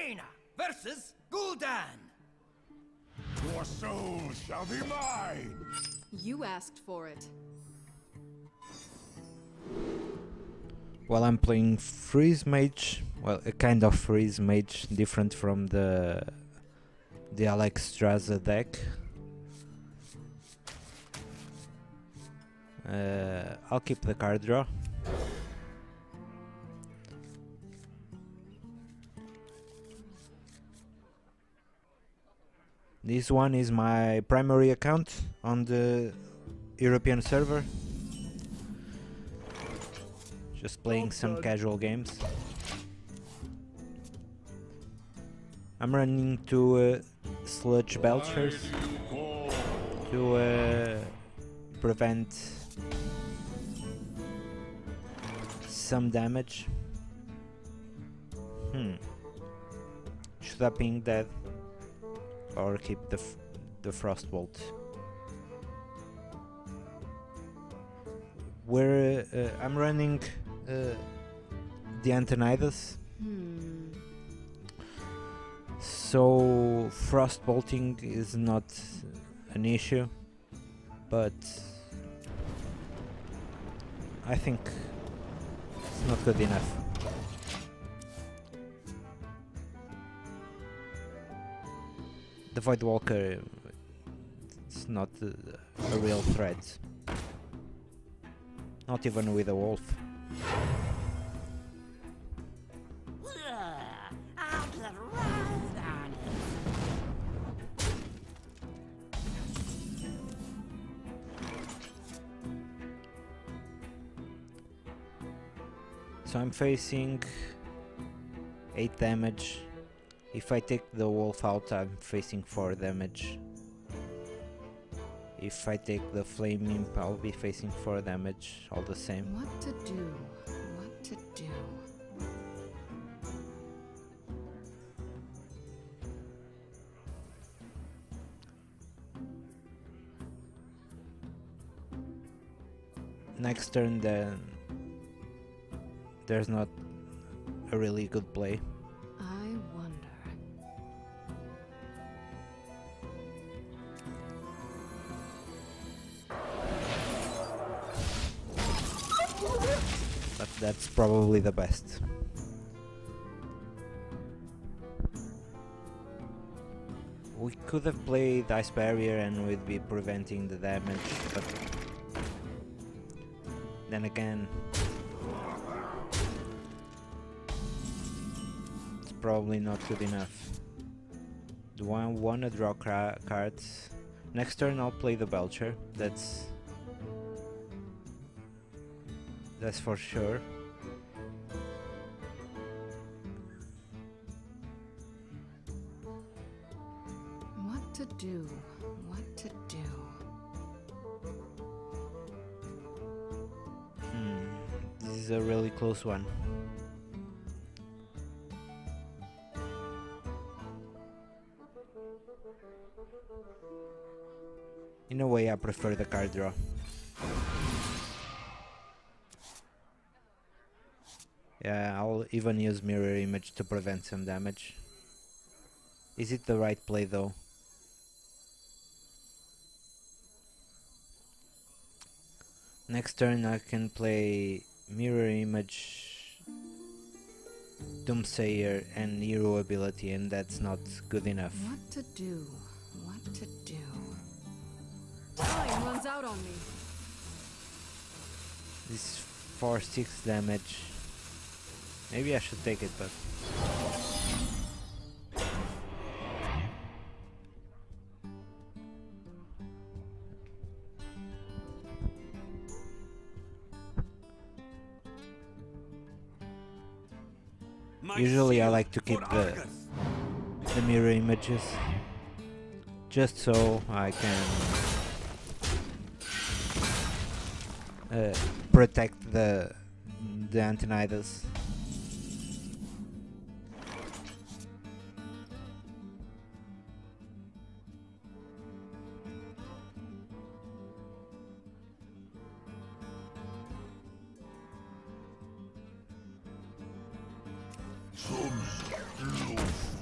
Jaina versus Gul'dan. Your soul shall be mine! You asked for it. Well, I'm playing Freeze Mage. Well, a kind of Freeze Mage, different from the Alexstraza deck. I'll keep the card draw. This one is my primary account on the European server. Just playing some casual games. I'm running two Sludge Belchers to prevent some damage. Should I ping that or keep the Frostbolt? I'm running the Antonidas, so Frostbolting is not an issue, but I think it's not good enough. The Voidwalker is not a real threat. Not even with a wolf. I'll get right on it. So I'm facing 8 damage. If I take the wolf out, I'm facing 4 damage. If I take the flame imp, I'll be facing 4 damage, all the same. What to do? What to do? Next turn, then there's not a really good play. I wonder. But that's probably the best. We could have played Ice Barrier and we'd be preventing the damage, but then again, it's probably not good enough. Do I want to draw cards? Next turn I'll play the Belcher, that's for sure. What to do? What to do? This is a really close one. In a way, I prefer the card draw. Yeah, I'll even use Mirror Image to prevent some damage. Is it the right play though? Next turn I can play Mirror Image, Doomsayer and Hero ability, and that's not good enough. What to do? What to do? Time runs out on me. This 4-6 damage. Maybe I should take it, but usually I like to keep the mirror images just so I can protect the Antonidas. Some still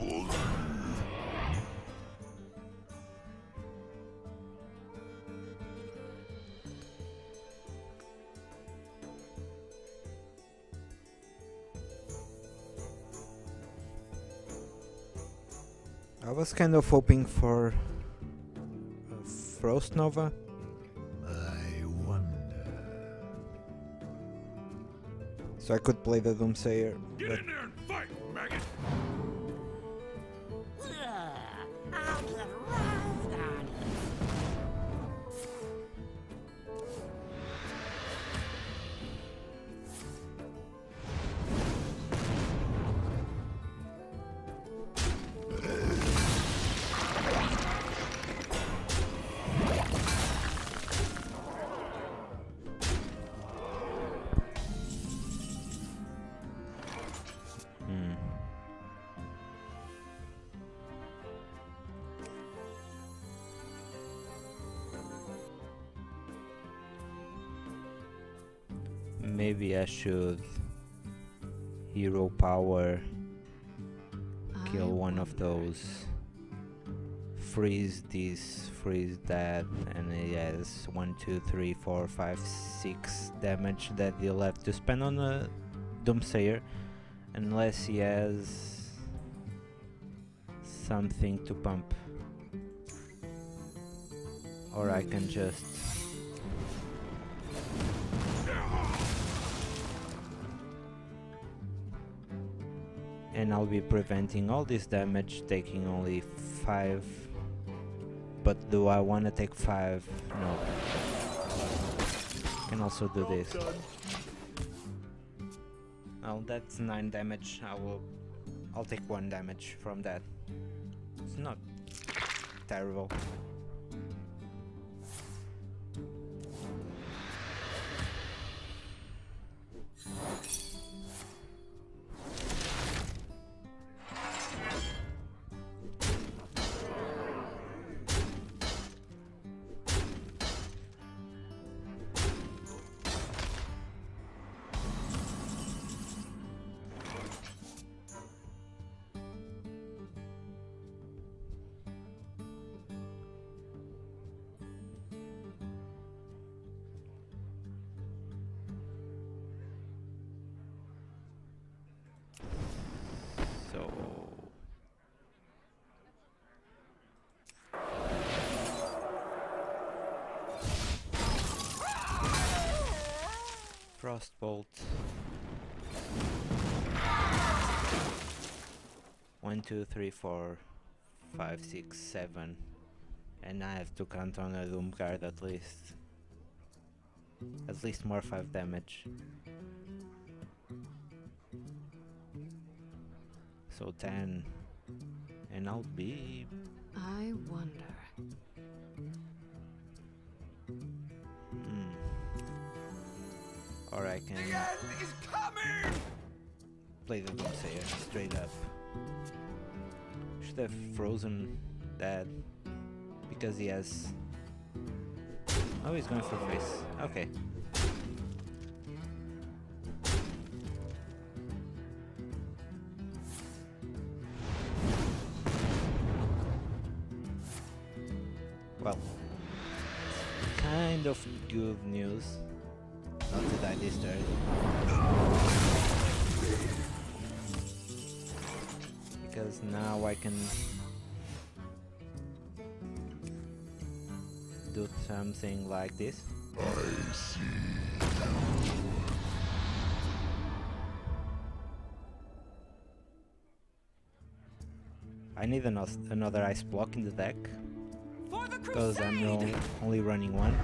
I was kind of hoping for a Frost Nova. I wonder. So I could play the Doomsayer. Get But in there and fight, maggot! I'll get right on it. maybe I should hero power, kill one of those, freeze this, freeze that, and he has 1, 2, 3, 4, 5, 6 damage that he'll have to spend on a Doomsayer, unless he has something to pump. Or I can just and I'll be preventing all this damage, taking only 5. But do I want to take 5? No. Can also do this. Oh, that's 9 damage. I'll take 1 damage from that. It's not terrible. Frostbolt. 1, 2, 3, 4, 5, 6, 7, and I have to count on a Doom card at least. At least more 5 damage. So 10, and I'll be. I wonder. Or I can The end is coming! play the Doomsayer straight up. Should have frozen that because he has. Oh, he's going for face. Okay. Well, kind of good news. Not to die this turn. Because now I can do something like this. I see. I need another ice block in the deck For the because I'm crusade! only running one.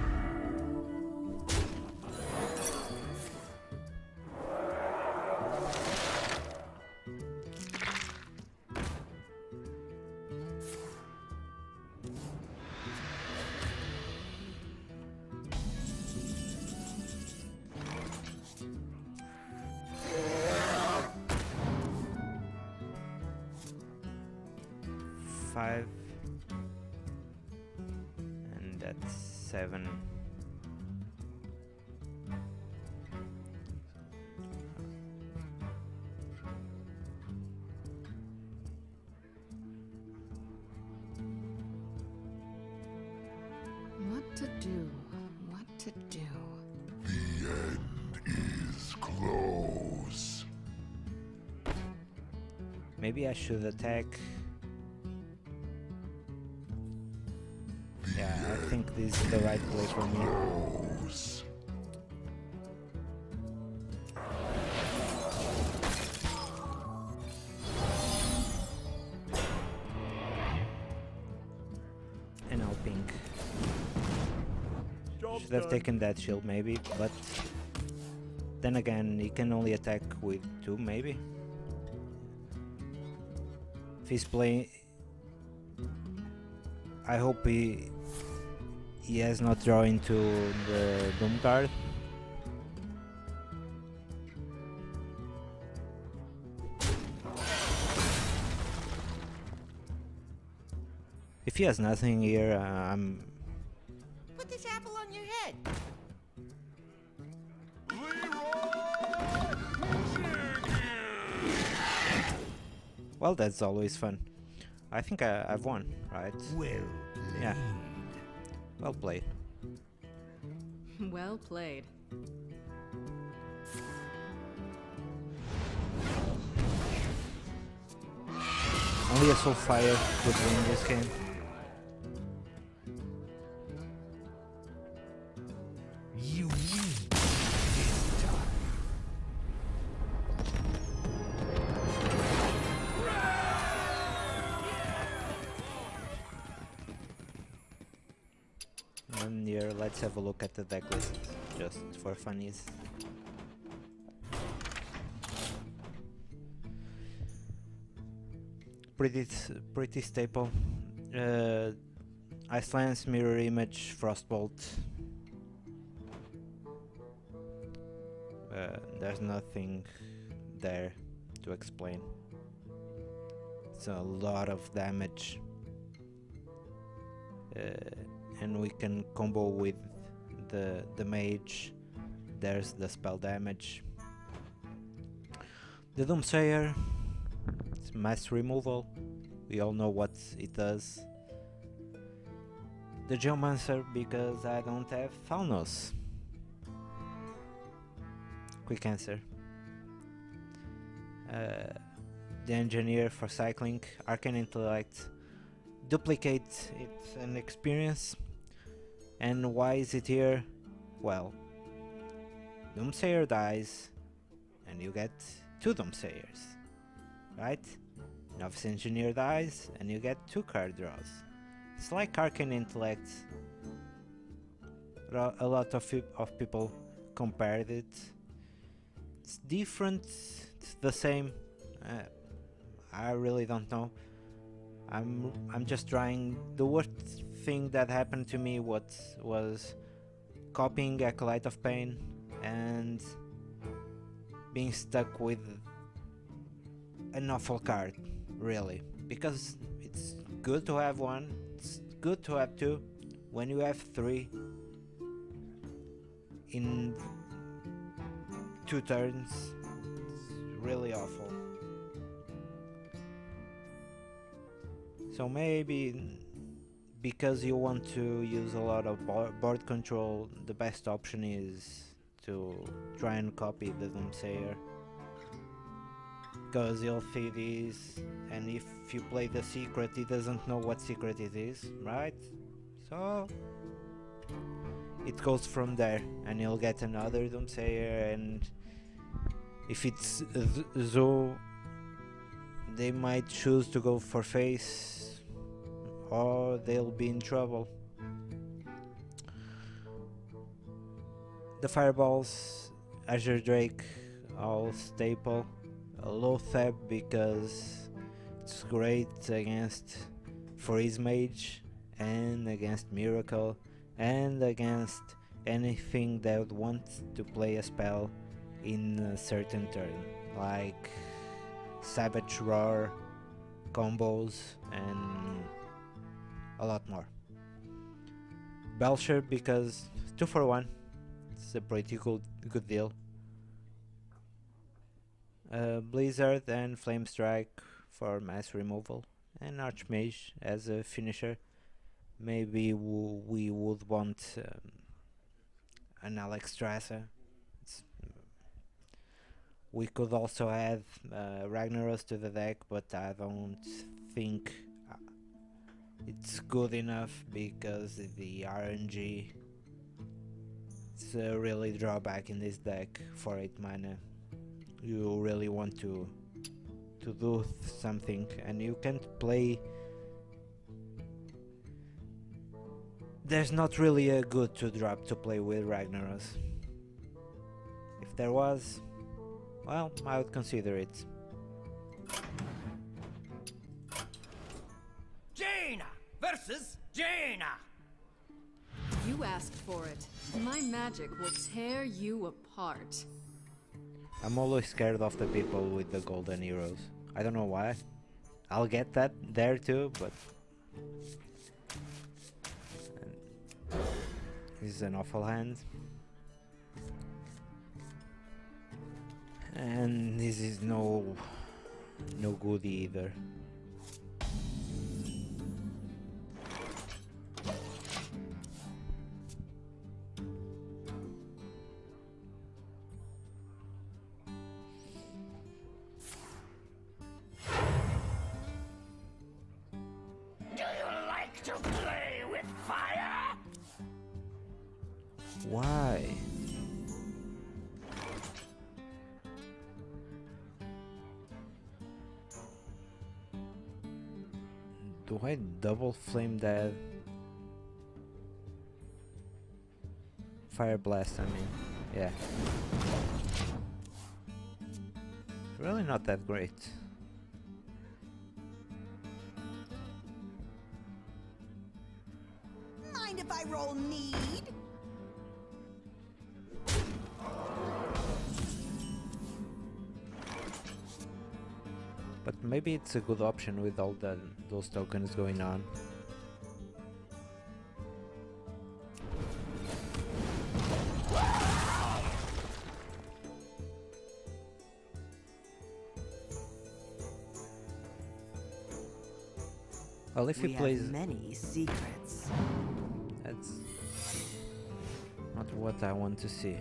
And that's 7. to do? What to do? The end is close. Maybe I should attack. Yeah, I think this is the right play for me. Close. And I'll pink. Should have taken that shield maybe, but then again, he can only attack with 2 maybe. If he's playing, I hope he has not draw into the Doom card. If he has nothing here, I'm Put this apple on your head. well. That's always fun. I think I've won, right? Well, Yeah. Well played. Well played. Only a Soulfire could win this game. you win this time. And here, let's have a look at the deck list, just for funnies. Pretty staple. Ice Lance, Mirror Image, Frostbolt. There's nothing there to explain. It's a lot of damage. And we can combo with the Mage. There's the spell damage. The Doomsayer, it's mass removal. We all know what it does. The Geomancer, because I don't have Thalnos. Quick answer. The Engineer for cycling. Arcane Intellect. Duplicate it's an experience. And why is it here? Well, Doomsayer dies and you get 2 Doomsayers, right? Novice Engineer dies and you get 2 card draws. It's like Arcane Intellect. A lot of people compared it. It's different, it's the same. I really don't know. I'm just trying. The worst thing that happened to me was copying Acolyte of Pain and being stuck with an awful card, really. Because it's good to have 1, it's good to have 2. When you have 3 in 2 turns, it's really awful. So maybe because you want to use a lot of board control, the best option is to try and copy the Doomsayer. Because you'll see this, and if you play the secret, he doesn't know what secret it is, right? So it goes from there, and you'll get another Doomsayer, and if it's Zo, they might choose to go for face, or they'll be in trouble. The Fireballs, Azure Drake, all staple. A low Theb because it's great against Freeze Mage and against Miracle and against anything that would want to play a spell in a certain turn, like Savage Roar, combos, and a lot more. Belcher because 2 for 1, it's a pretty good deal. Blizzard and Flame Strike for mass removal, and Archmage as a finisher. Maybe we would want an Alexstraza. We could also add Ragnaros to the deck, but I don't think it's good enough because the RNG is a really drawback in this deck for 8 mana. You really want to do something, and you can't play. There's not really a good 2-drop to play with Ragnaros. If there was, well, I would consider it. Jaina versus Jaina. You asked for it. My magic will tear you apart. I'm always scared of the people with the golden heroes. I don't know why. I'll get that there too, but this is an awful hand. And this is no good either. Do you like to play with fire? Why? Do I double flame that? Fire blast, I mean. Yeah. Really not that great. Mind if I roll need? But maybe it's a good option with all those tokens going on. Well, if he plays, many secrets. that's not what I want to see.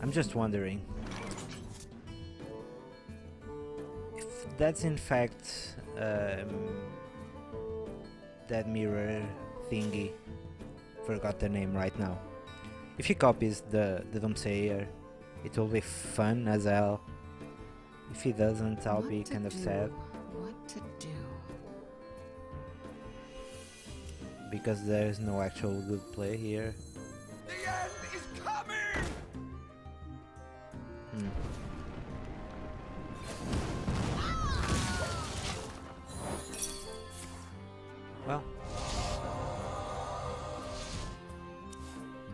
I'm just wondering if that's in fact that mirror thingy. Forgot the name right now. If he copies the Doomsayer, it will be fun as hell. If he doesn't, I'll be kind of sad. What to do? Because there is no actual good play here. The end is coming! Hmm. Well,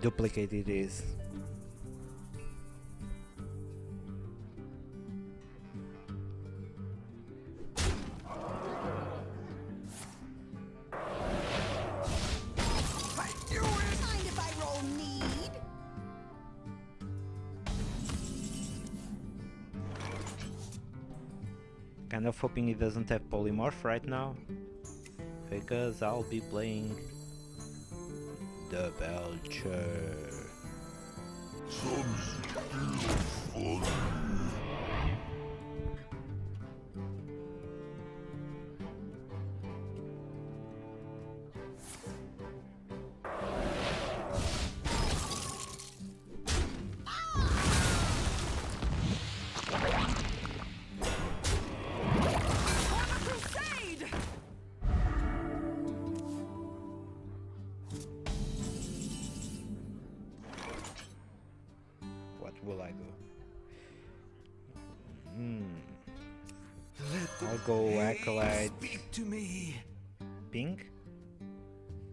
duplicate it is. Mind if I roll need? Kind of hoping he doesn't have polymorph right now, because I'll be playing the Belcher. Some still fun. Crusade! What will I do? I'll go Acolyte. Speak to me. Pink?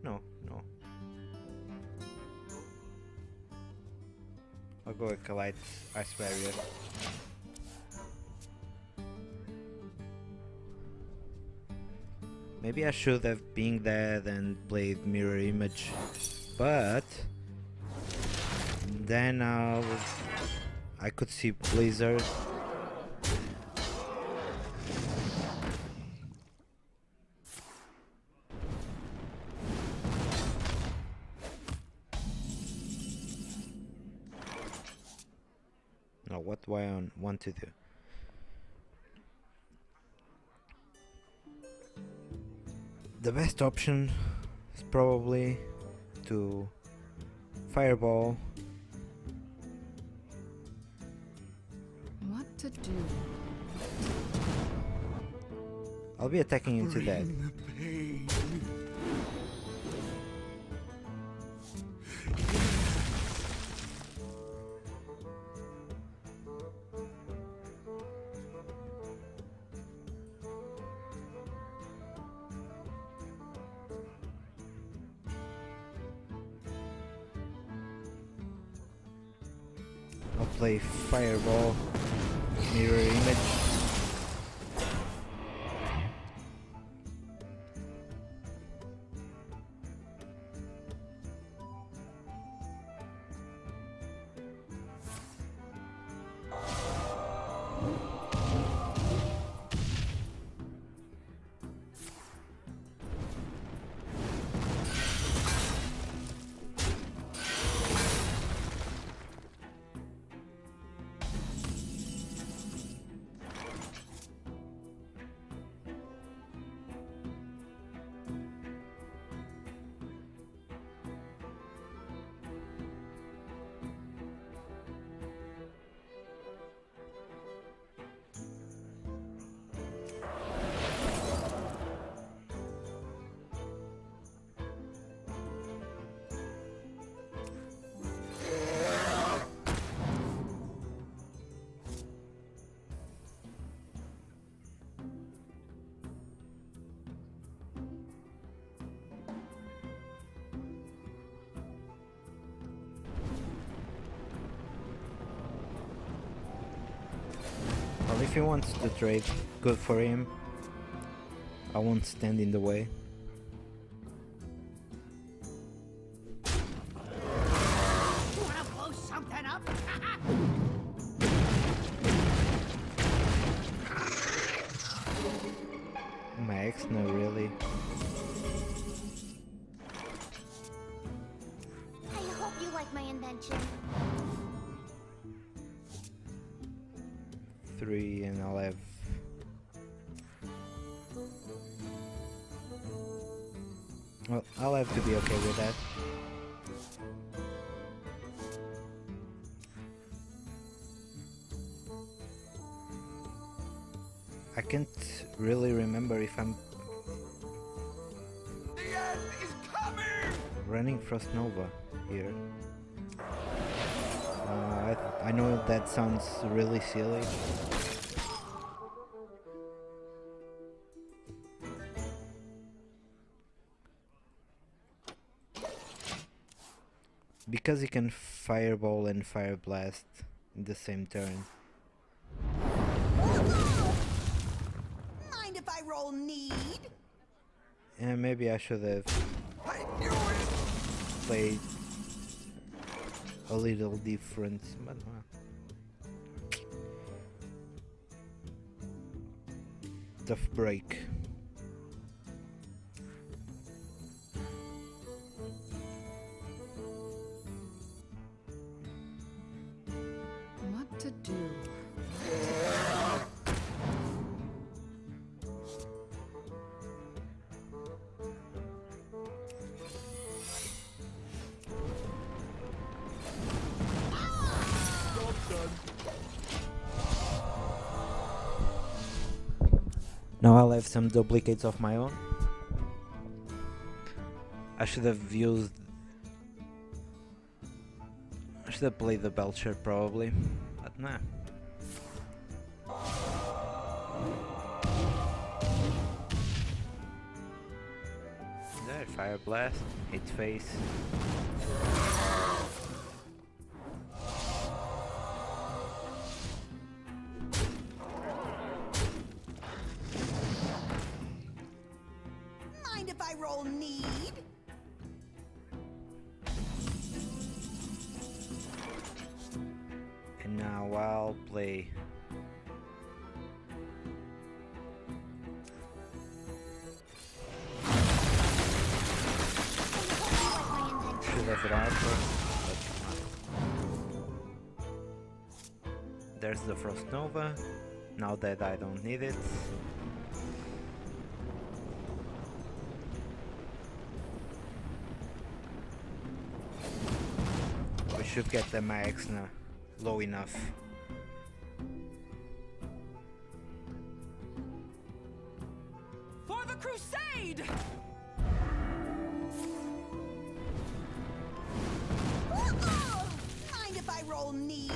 No. I'll go Acolyte Ice Barrier. Maybe I should have been dead and played Mirror Image, but then I could see Blizzard. want to do. The best option is probably to fireball. What to do? I'll be attacking into that. Bring the pain. I'll play fireball, mirror image. Well, if he wants to trade, good for him. I won't stand in the way. Wanna blow something up? My ex, no really. I hope you like my invention. 3 and I'll have... Well, I'll have to be okay with that. I can't really remember if I'm The end is coming! running Frost Nova here. I know that sounds really silly. Because he can fireball and fire blast in the same turn. Mind if I roll need? And maybe I should have I knew it! played a little different, but tough break. What to do? Now I'll have some duplicates of my own. I should have used... I should have played the Belcher probably, but nah. There, Fire Blast, hit face. Mind if I roll need? And now I'll play... Should have it out, but there's the Frost Nova. Now that I don't need it. We should get the max now low enough. For the crusade! Mind if I roll need?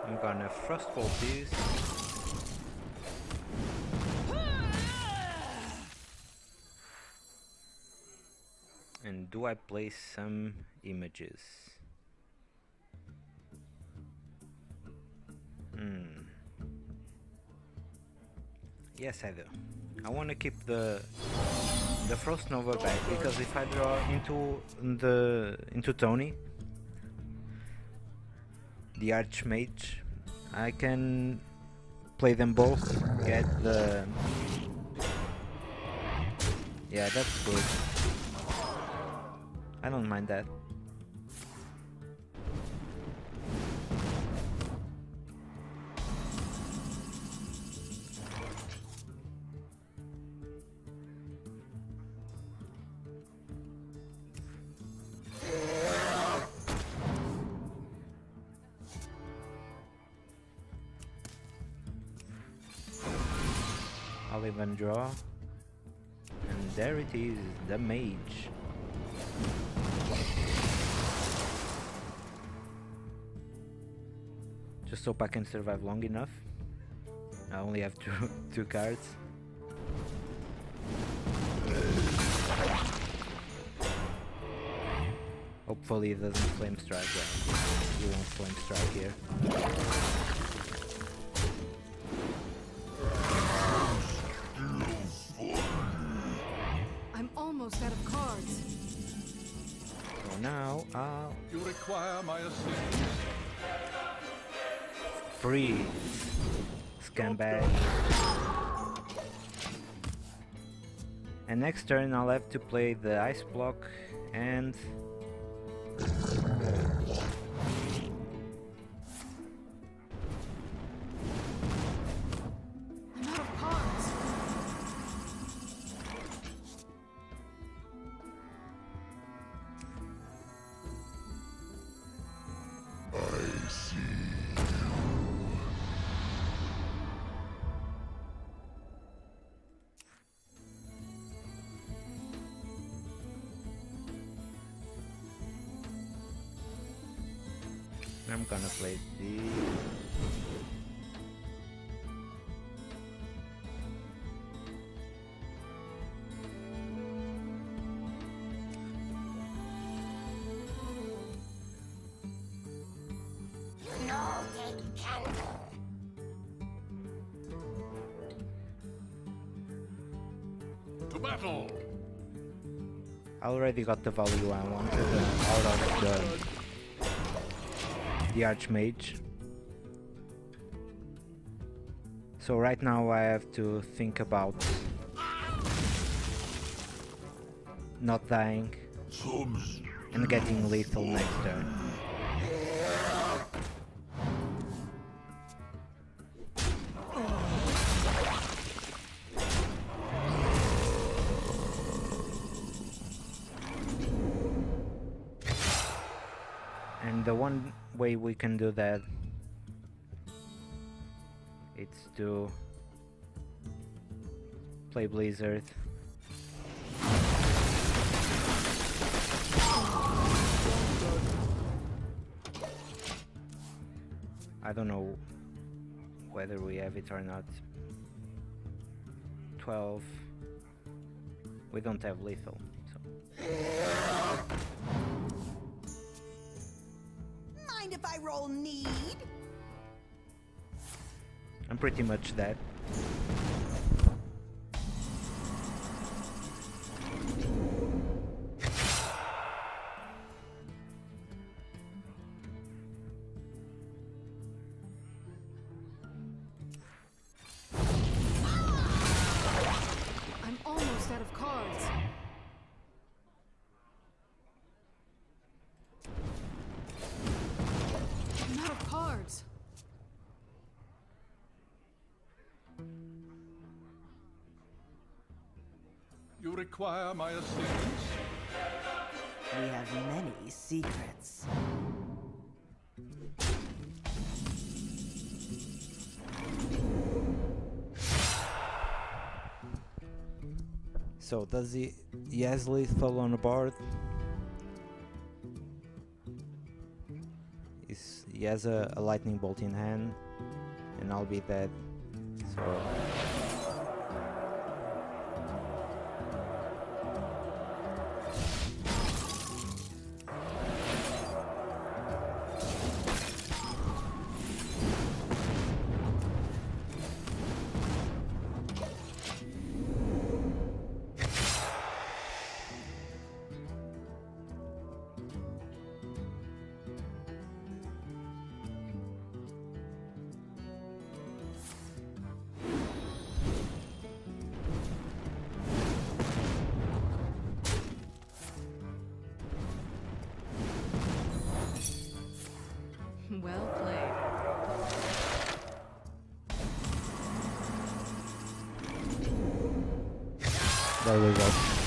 I'm gonna Frostbolt these. And do I place some images? Yes, I do. I want to keep the Frost Nova back because if I draw into Tony, the Archmage, I can play them both. Get the that's good. I don't mind that. I'll even draw, and there it is, the Mage. Just hope I can survive long enough. I only have two cards. Hopefully it doesn't flame strike. Yeah, you won't flame strike here. I'm almost out of cards. So now I'll You require my assistance. freeze. Scumbag. And next turn I'll have to play the ice block and I'm out of cards. I see. I'm gonna play the No take candle. To battle! I already got the value I wanted out of the Archmage. So right now I have to think about not dying and getting lethal next turn. the one way we can do that it's to play Blizzard. I don't know whether we have it or not. 12. We don't have lethal, so. Mind if I roll need? I'm pretty much dead. I'm almost out of cards. I'm out of cards. You require my assistance? We have many secrets. So does he has lethal on the board? He has a lightning bolt in hand, and I'll be dead. So Well played. there we go.